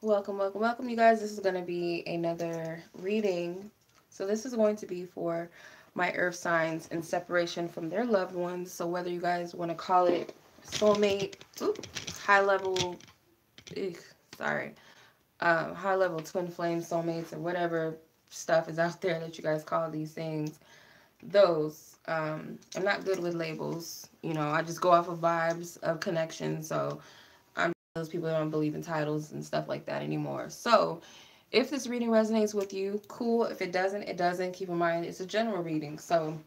Welcome, welcome, welcome, you guys. This is going to be another reading. So, this is going to be for my earth signs in separation from their loved ones. So, whether you guys want to call it soulmate, high level, eek, sorry, high level twin flame soulmates, or whatever stuff is out there that you guys call these things, those. I'm not good with labels. I just go off of vibes of connection. So, I'm those people that don't believe in titles and stuff like that anymore. So, if this reading resonates with you, cool. If it doesn't, it doesn't. Keep in mind, it's a general reading. So,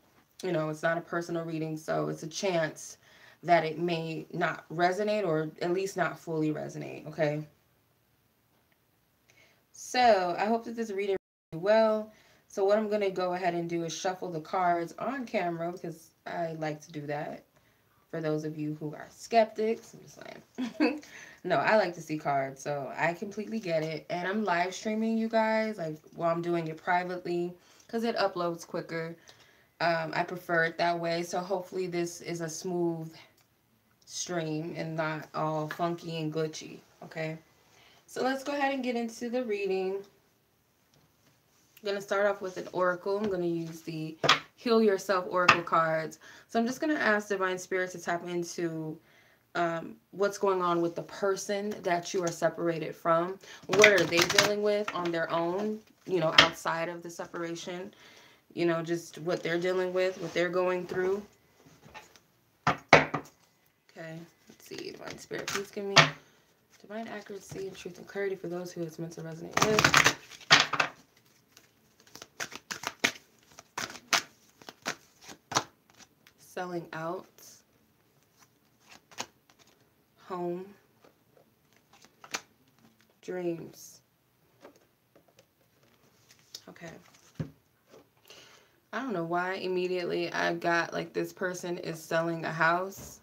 it's not a personal reading. So, it's a chance that it may not resonate or at least not fully resonate. Okay. So, I hope that this reading really well. So, what I'm going to go ahead and do is shuffle the cards on camera because I like to do that. For those of you who are skeptics, I'm just saying. No, I like to see cards, so I completely get it. And I'm live streaming you guys, like while I'm doing it privately, because it uploads quicker. I prefer it that way, so hopefully this is a smooth stream and not all funky and glitchy. Okay, so let's go ahead and get into the reading. I'm going to start off with an oracle. I'm going to use the Heal Yourself Oracle cards. So I'm just going to ask Divine Spirit to tap into what's going on with the person that you are separated from. What are they dealing with on their own, outside of the separation? Just what they're dealing with, what they're going through. Okay, let's see. Divine Spirit, please give me divine accuracy and truth and clarity for those who it's meant to resonate with. Selling out. Home. Dreams. Okay. I don't know why immediately I got like this person is selling a house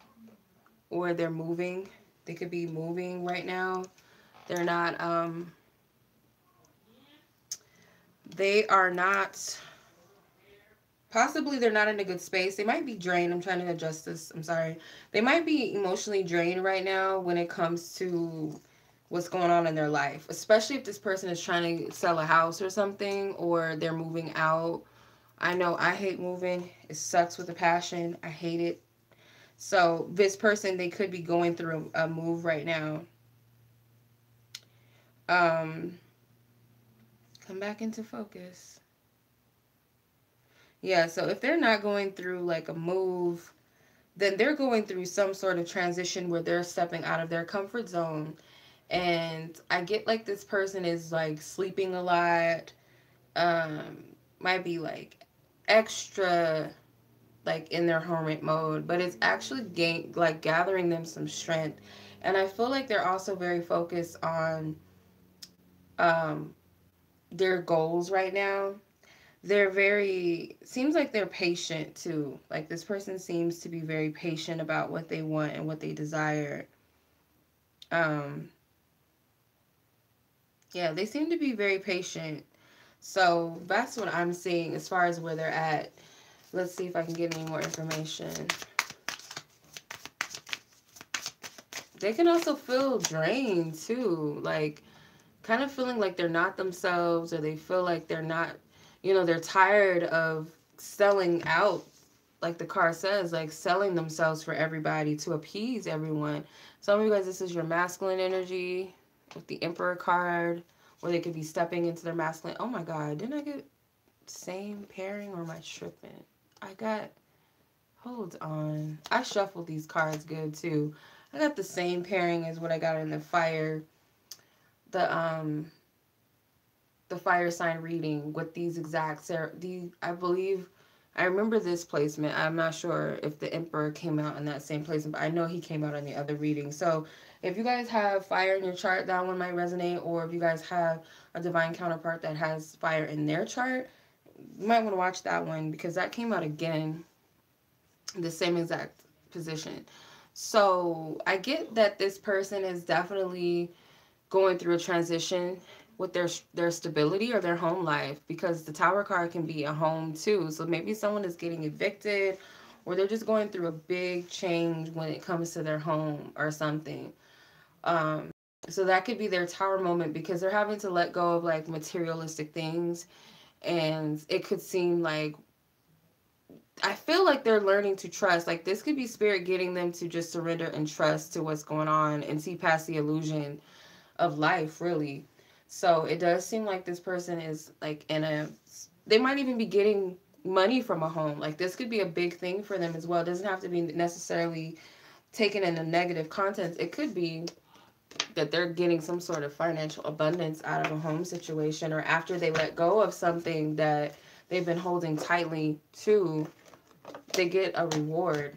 or they're moving. They could be moving right now. They're not, they are not, possibly they're not in a good space. They might be drained. I'm trying to adjust this. I'm sorry. They might be emotionally drained right now when it comes to what's going on in their life, especially if this person is trying to sell a house or something, or they're moving out. I know I hate moving. It sucks with a passion. I hate it. So this person, they could be going through a move right now. Um, Come back into focus. Yeah, so if they're not going through like a move, then they're going through some sort of transition where they're stepping out of their comfort zone. And I get like this person is like sleeping a lot, um, might be like extra like in their hermit mode, but it's actually gathering them some strength. And I feel like they're also very focused on um, their goals right now. They're very, seems like they're patient too. Like this person seems to be very patient about what they want and what they desire. Um, yeah, they seem to be very patient. So that's what I'm seeing as far as where they're at. Let's see if I can get any more information. They can also feel drained too. Like kind of feeling like they're not themselves, or they feel like they're not, they're tired of selling out, like the card says, like selling themselves for everybody to appease everyone. Some of you guys, this is your masculine energy with the Emperor card, or they could be stepping into their masculine. Oh my God, didn't I get same pairing, or am I tripping? I got, hold on. I shuffled these cards good too. I got the same pairing as what I got in the fire, the fire sign reading with these exact, I believe, I remember this placement. I'm not sure if the Emperor came out in that same placement, but I know he came out in the other reading. So if you guys have fire in your chart, that one might resonate. Or if you guys have a divine counterpart that has fire in their chart, you might want to watch that one, because that came out again, the same exact position. So I get that this person is definitely going through a transition with their stability or their home life, because the Tower card can be a home too. So maybe someone is getting evicted, or they're just going through a big change when it comes to their home or something. Um, So that could be their tower moment, because they're having to let go of like materialistic things. And it could seem like, I feel like they're learning to trust. Like this could be spirit getting them to just surrender and trust to what's going on and see past the illusion of life, really. So it does seem like this person is like in a, they might even be getting money from a home. Like this could be a big thing for them as well. It doesn't have to be necessarily taken in a negative content. It could be that they're getting some sort of financial abundance out of a home situation, or after they let go of something that they've been holding tightly to, they get a reward.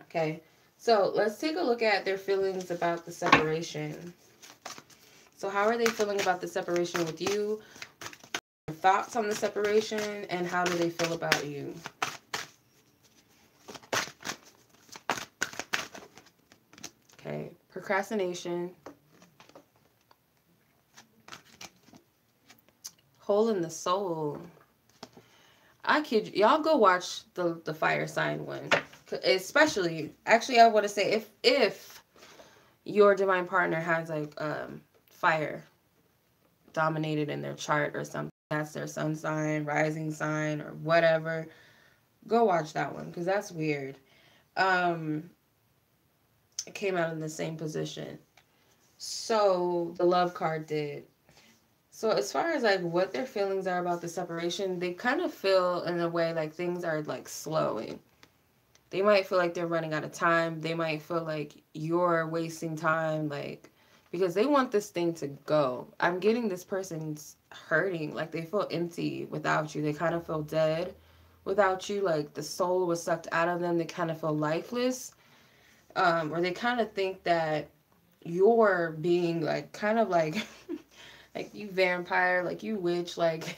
Okay, so let's take a look at their feelings about the separation. So how are they feeling about the separation with you? Thoughts on the separation, and how do they feel about you? Okay, procrastination, hole in the soul. I kid you, y'all go watch the fire sign one. Especially, actually, I want to say if your divine partner has like fire dominated in their chart or something, that's their sun sign, rising sign, or whatever, go watch that one, because that's weird. It came out in the same position. So the love card did. So as far as like what their feelings are about the separation, they kind of feel in a way like things are like slowing. They might feel like they're running out of time. They might feel like you're wasting time, like, because they want this thing to go. I'm getting this person's hurting. Like they feel empty without you. They kind of feel dead without you. Like the soul was sucked out of them. They kind of feel lifeless. Or they kind of think that you're being like, kind of like, like you vampire, like you witch, like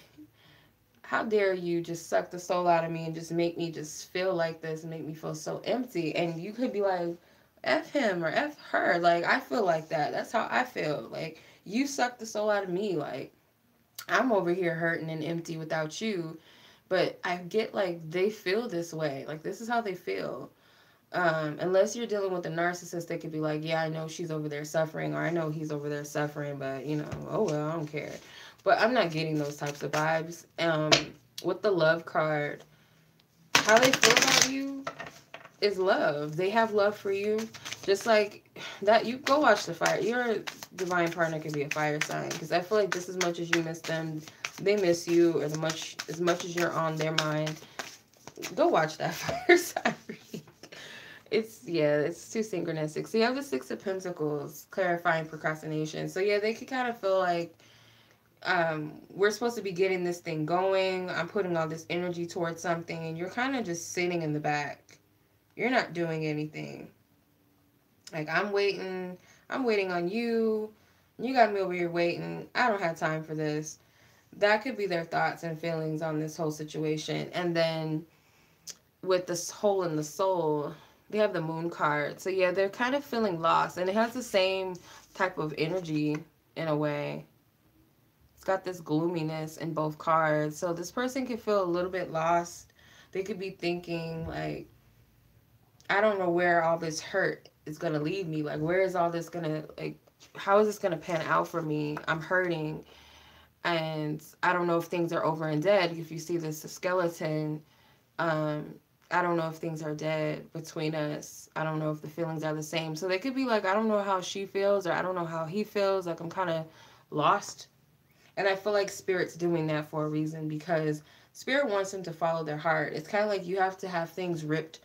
how dare you just suck the soul out of me and just make me just feel like this and make me feel so empty. And you could be like, F him or F her. Like, I feel like that. That's how I feel. Like, you suck the soul out of me. Like, I'm over here hurting and empty without you. But I get like they feel this way. Like, this is how they feel. Unless you're dealing with a narcissist, they could be like, yeah, I know she's over there suffering, or I know he's over there suffering, but you know, oh well, I don't care. But I'm not getting those types of vibes. With the love card, how they feel about you is love. They have love for you. Just like that, you go watch the fire. Your divine partner could be a fire sign, because I feel like just as much as you miss them, they miss you, or as much as you're on their mind. Go watch that fire sign. It's too synchronistic. So you have the Six of Pentacles, clarifying procrastination. So yeah, they could kind of feel like we're supposed to be getting this thing going. I'm putting all this energy towards something, and you're kind of just sitting in the back. You're not doing anything. Like, I'm waiting on you. You got me over here waiting. I don't have time for this. That could be their thoughts and feelings on this whole situation. And then with this hole in the soul, they have the moon card. So yeah, they're kind of feeling lost, and it has the same type of energy in a way. It's got this gloominess in both cards. So this person could feel a little bit lost. They could be thinking like, I don't know where all this hurt is going to lead me. Like, where is all this going to, like, how is this going to pan out for me? I'm hurting. And I don't know if things are over and dead. If you see this skeleton, I don't know if things are dead between us. I don't know if the feelings are the same. So they could be like, I don't know how she feels, or I don't know how he feels. Like, I'm kind of lost. And I feel like Spirit's doing that for a reason, because Spirit wants them to follow their heart. It's kind of like you have to have things ripped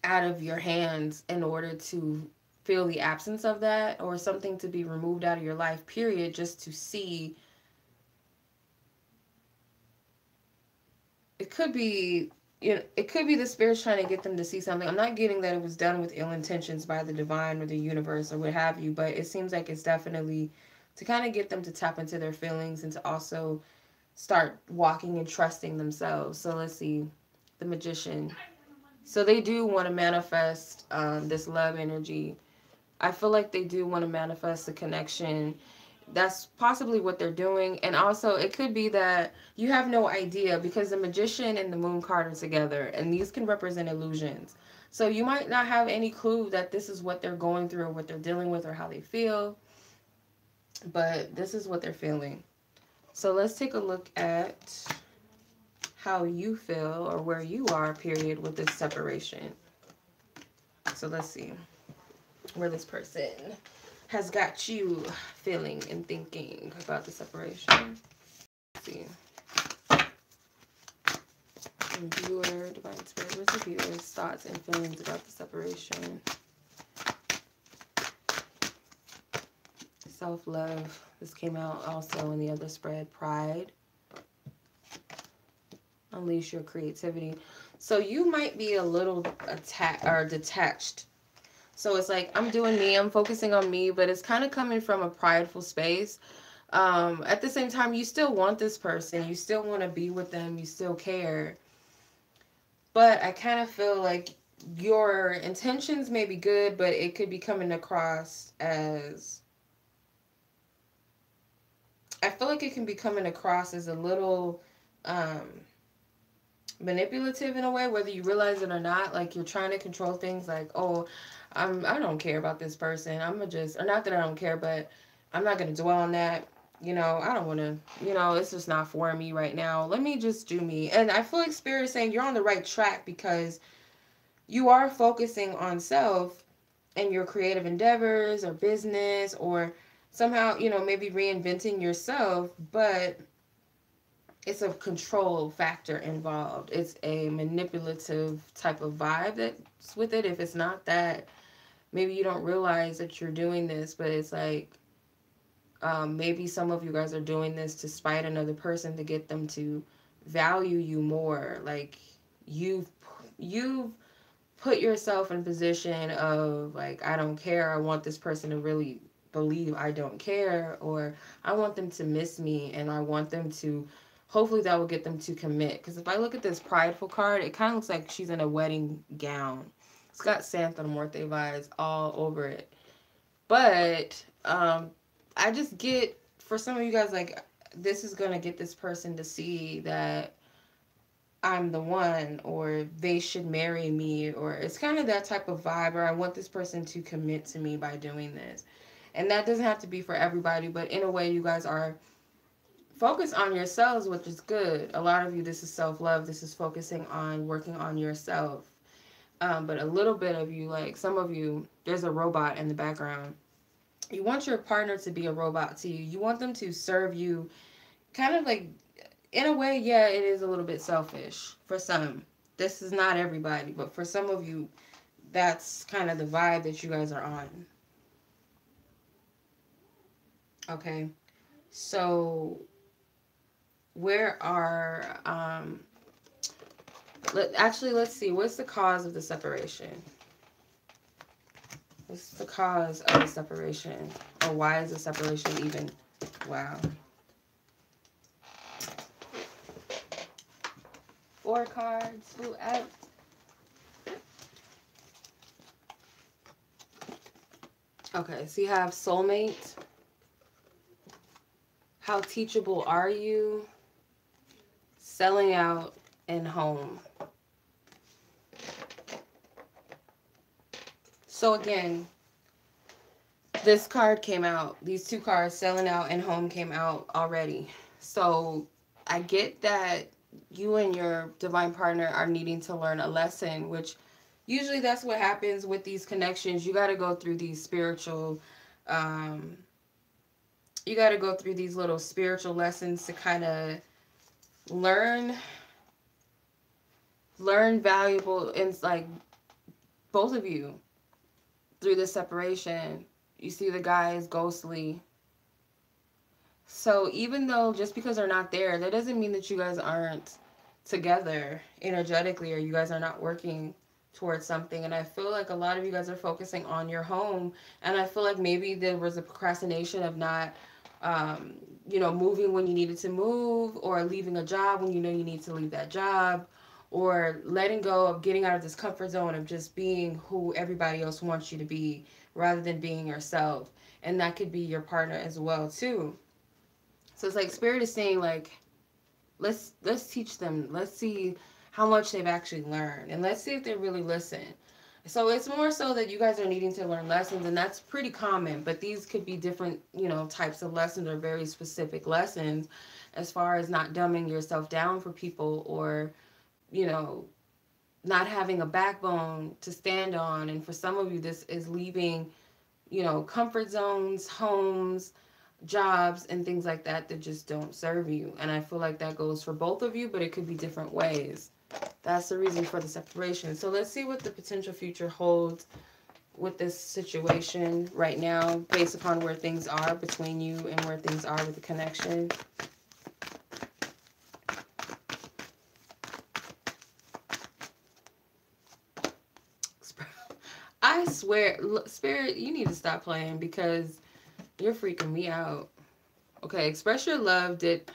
out of your hands in order to feel the absence of that, or something to be removed out of your life, period, just to see. It could be, you know, it could be the Spirit's trying to get them to see something. I'm not getting that it was done with ill intentions by the divine or the universe or what have you, but it seems like it's definitely to kind of get them to tap into their feelings and to also start walking and trusting themselves. So let's see, the Magician. So they do want to manifest this love energy. I feel like they do want to manifest a connection. That's possibly what they're doing. And also, it could be that you have no idea, because the Magician and the Moon card are together, and these can represent illusions. So you might not have any clue that this is what they're going through or what they're dealing with or how they feel, but this is what they're feeling. So let's take a look at how you feel or where you are, period, with this separation. So let's see where this person has got you feeling and thinking about the separation. Let's see. Viewer, Divine Spirit, what's the viewer's thoughts and feelings about the separation? Self-love. This came out also in the other spread. Pride. Unleash your creativity. So you might be a little detached. So it's like, I'm doing me, I'm focusing on me, but it's kind of coming from a prideful space. At the same time, you still want this person. You still want to be with them. You still care. But I kind of feel like your intentions may be good, but it could be coming across as... I feel like it can be coming across as a little manipulative in a way, whether you realize it or not. Like, you're trying to control things like, oh, I don't care about this person. I'm gonna just... Or not that I don't care, but I'm not going to dwell on that. You know, I don't want to, you know, it's just not for me right now. Let me just do me. And I feel like Spirit is saying you're on the right track because you are focusing on self and your creative endeavors or business or somehow, you know, maybe reinventing yourself, but it's a control factor involved. It's a manipulative type of vibe that's with it. If it's not that, maybe you don't realize that you're doing this, but it's like, maybe some of you guys are doing this to spite another person to get them to value you more. Like, you've put yourself in a position of like, I don't care. I want this person to really believe I don't care, or I want them to miss me, and I want them to, hopefully that will get them to commit. Because if I look at this prideful card, it kind of looks like she's in a wedding gown. It's got Santa Muerte vibes all over it. But I just get, for some of you guys, like, this is going to get this person to see that I'm the one, or they should marry me, or it's kind of that type of vibe, or I want this person to commit to me by doing this. And that doesn't have to be for everybody, but in a way, you guys are focused on yourselves, which is good. A lot of you, this is self-love. This is focusing on working on yourself. But a little bit of you, like some of you, there's a robot in the background. You want your partner to be a robot to you. You want them to serve you kind of like, in a way, yeah, it is a little bit selfish for some. This is not everybody, but for some of you, that's kind of the vibe that you guys are on. Okay. So where are, let's see, what's the cause of the separation? What's the cause of the separation? Or why is the separation even... Wow. 4 cards. Ooh, okay, so you have soulmate. How teachable are you? Selling out and home. So again, this card came out. These 2 cards, selling out and home, came out already. So I get that you and your divine partner are needing to learn a lesson, which usually that's what happens with these connections. You got to go through these spiritual, you got to go through these little spiritual lessons to kind of learn valuable, and like both of you through the separation. You see the guy is ghostly. So even though just because they're not there, that doesn't mean that you guys aren't together energetically, or you guys are not working towards something. And I feel like a lot of you guys are focusing on your home, and I feel like maybe there was a procrastination of not you know, moving when you needed to move, or leaving a job when you know you need to leave that job, or letting go of getting out of this comfort zone of just being who everybody else wants you to be rather than being yourself. And that could be your partner as well too. So it's like Spirit is saying, like, let's teach them. Let's see how much they've actually learned, and let's see if they really listen. So it's more so that you guys are needing to learn lessons, and that's pretty common. But these could be different, types of lessons or very specific lessons, as far as not dumbing yourself down for people, or you know, not having a backbone to stand on. And for some of you, this is leaving, comfort zones, homes, jobs, and things like that that just don't serve you. And I feel like that goes for both of you, but it could be different ways. That's the reason for the separation. So let's see what the potential future holds with this situation right now, based upon where things are between you and where things are with the connection. I swear, Spirit, you need to stop playing because you're freaking me out. Okay, express your love did...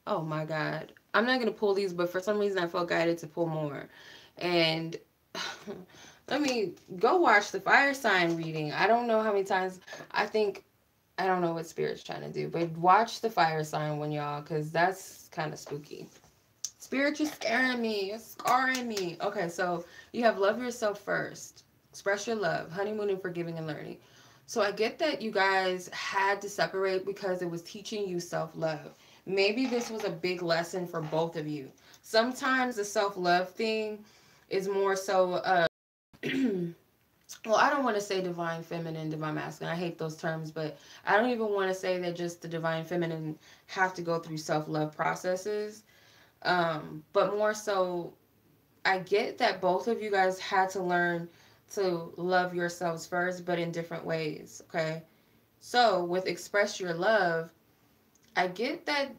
Oh my God. I'm not going to pull these, but for some reason I felt guided to pull more. And let me go watch the fire sign reading. I don't know how many times I don't know what Spirit's trying to do, but watch the fire sign one, y'all, because that's kind of spooky. Spirit, you're scaring me. You're scarring me. Okay, so you have love yourself first. Express your love. Honeymooning, forgiving, and learning. So I get that you guys had to separate because it was teaching you self-love. Maybe this was a big lesson for both of you. Sometimes the self-love thing is more so, well, I don't want to say divine feminine, divine masculine. I hate those terms, but I don't even want to say that just the divine feminine have to go through self-love processes. But more so, I get that both of you guys had to learn to love yourselves first, but in different ways, okay? So, with express your love, I get that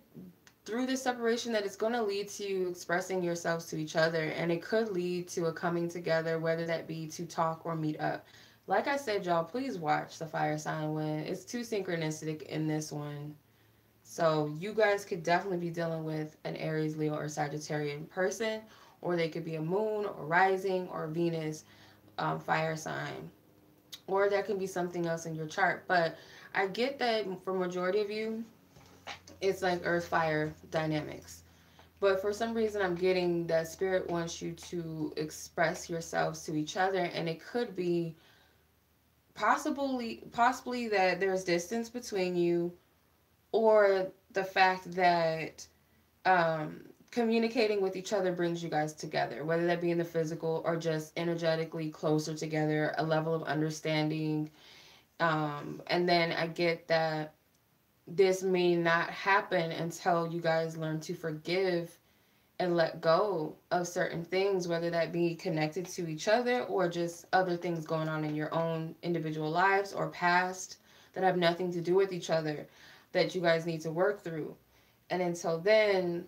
through this separation that it's going to lead to you expressing yourselves to each other, and it could lead to a coming together, whether that be to talk or meet up. Like I said, y'all, please watch the fire sign one. It's too synchronistic in this one. So you guys could definitely be dealing with an Aries, Leo, or Sagittarian person, or they could be a moon or rising or Venus fire sign, or that can be something else in your chart. But I get that for majority of you, it's like earth fire dynamics. But for some reason, I'm getting that Spirit wants you to express yourselves to each other, and it could be possibly that there's distance between you, or the fact that communicating with each other brings you guys together, whether that be in the physical or just energetically closer together, a level of understanding. And then I get that this may not happen until you guys learn to forgive and let go of certain things, whether that be connected to each other or just other things going on in your own individual lives or past that have nothing to do with each other that you guys need to work through. And until then,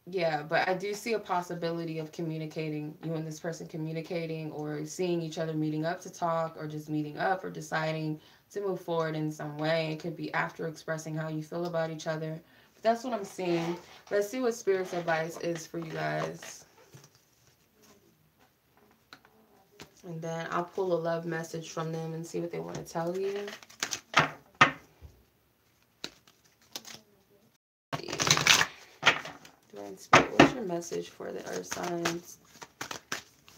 yeah, but I do see a possibility of communicating, you and this person communicating, or seeing each other meeting up to talk, or just meeting up or deciding to move forward in some way. It could be after expressing how you feel about each other. But that's what I'm seeing. Let's see what Spirit's advice is for you guys. And then I'll pull a love message from them and see what they want to tell you. Divine Spirit, what's your message for the earth signs?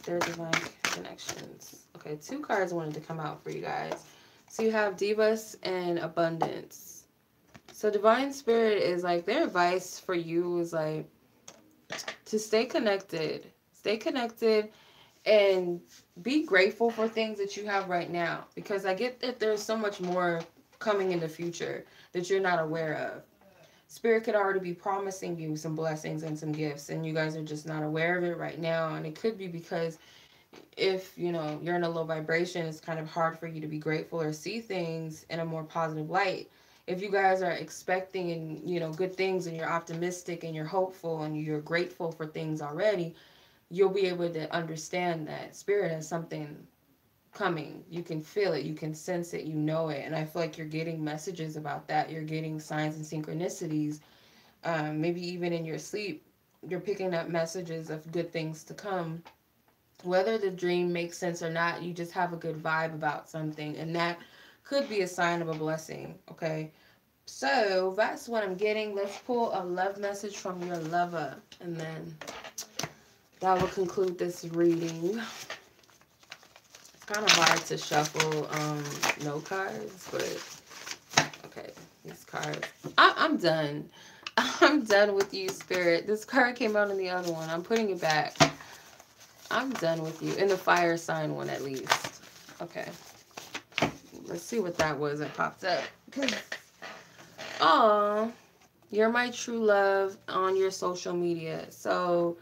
Their divine connections. Okay, 2 cards wanted to come out for you guys. So you have Divas and Abundance. So Divine Spirit is like, their advice for you is like to stay connected. Stay connected and be grateful for things that you have right now. Because I get that there's so much more coming in the future that you're not aware of. Spirit could already be promising you some blessings and some gifts, and you guys are just not aware of it right now. And it could be because if, you're in a low vibration, it's kind of hard for you to be grateful or see things in a more positive light. If you guys are expecting and, good things, and you're optimistic and you're hopeful and you're grateful for things already, you'll be able to understand that Spirit has something coming. You can feel it, you can sense it, you know it. And I feel like you're getting messages about that. You're getting signs and synchronicities. Maybe even in your sleep, you're picking up messages of good things to come. Whether the dream makes sense or not, you just have a good vibe about something, and that could be a sign of a blessing. Okay, so that's what I'm getting. Let's pull a love message from your lover, and then that will conclude this reading. It's kind of hard to shuffle no cards, but okay, these cards. I'm done. I'm done with you, Spirit. This card came out in the other one. I'm putting it back. I'm done with you. In the fire sign one, at least. Okay. Let's see what that was that popped up. Oh, you're my true love on your social media. So,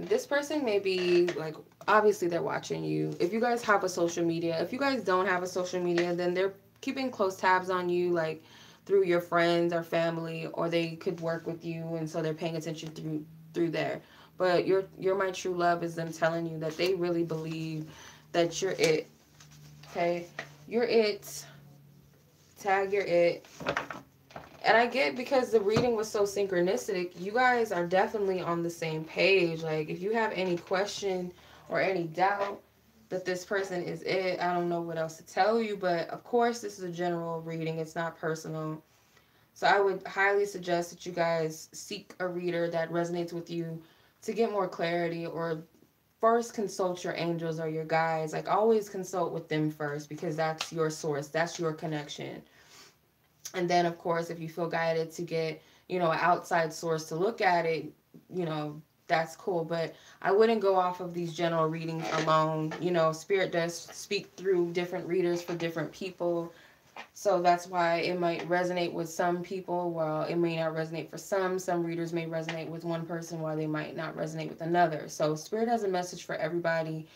this person may be, like, obviously they're watching you. If you guys have a social media, if you guys don't have a social media, then they're keeping close tabs on you, like, through your friends or family, or they could work with you, and so they're paying attention through there. But you're my true love is them telling you that they really believe that you're it. Okay? You're it. Tag you're it. And I get, because the reading was so synchronistic, you guys are definitely on the same page. Like, if you have any question or any doubt that this person is it, I don't know what else to tell you. But, of course, this is a general reading. It's not personal. So I would highly suggest that you guys seek a reader that resonates with you to get more clarity, or first consult your angels or your guides. Like, always consult with them first, because that's your source. That's your connection. And then, of course, if you feel guided to get, an outside source to look at it, that's cool. But I wouldn't go off of these general readings alone. Spirit does speak through different readers for different people. So that's why it might resonate with some people, while it may not resonate for some. Some readers may resonate with one person while they might not resonate with another. So Spirit has a message for everybody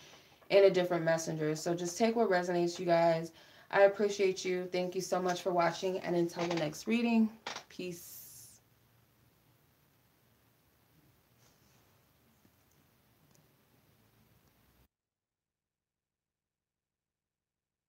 in a different messenger. So just take what resonates, you guys. I appreciate you. Thank you so much for watching. And until the next reading, peace.